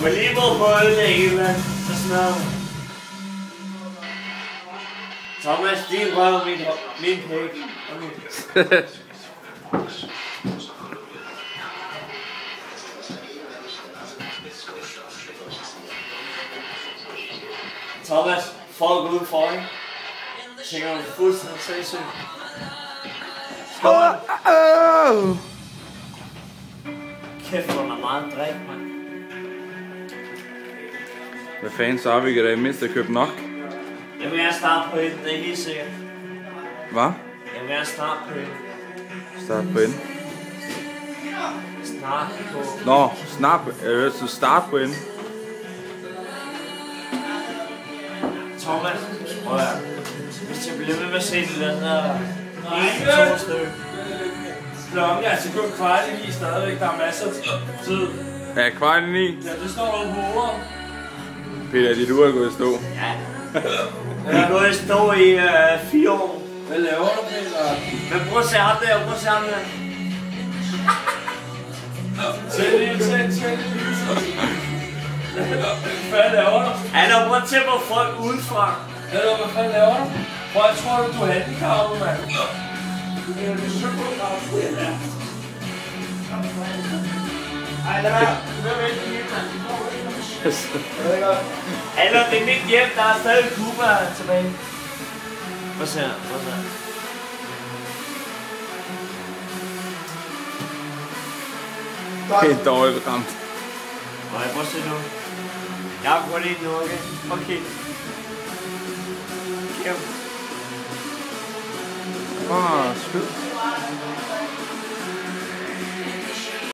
For lige må holde det hele, så snart. Thomas, din røv min pæk. Thomas, folk udenfor, ikke? Tænker du fuldstændig sindssygt? Skål! Kæft, hvor der meget drik, mand. Hvad fanden så har vi da i mindste købt nok? Jeg vil gerne starte på en, det er helt sikkert. Hvad? Jeg vil gerne starte på en. Start på en. Snart på. Nå, snart. Jeg vil så start på en. Thomas, prøv at hvis jeg bliver ved med at se det der 1-2 stykker. Klokken er altså kun kvart i 9 stadigvæk, der er masser af tid. Ja, kvart i 9. Ja, det står der på ordet. Peter, dit ur er gået i stå. Ja. Jeg har gået i stå i 4 år. Hvad laver du, Peter? Men prøv at se ham der, prøv at se ham der. Tænd lige. Hvad laver du? Han har prøvet til på folk udefra. Hvad fanden laver du? Prøv, jeg tror du er handicappet, mand. Du er psykopat. Ja. Ej, lad være. Du vil vente lige, mand. Eller det er mit hjem, der er stadig Cuba tilbage. Hvad ser jeg? Helt dårligt ramt. Nej, prøv at se nu. Jeg har kun en nu, okay? Okay. Skyd.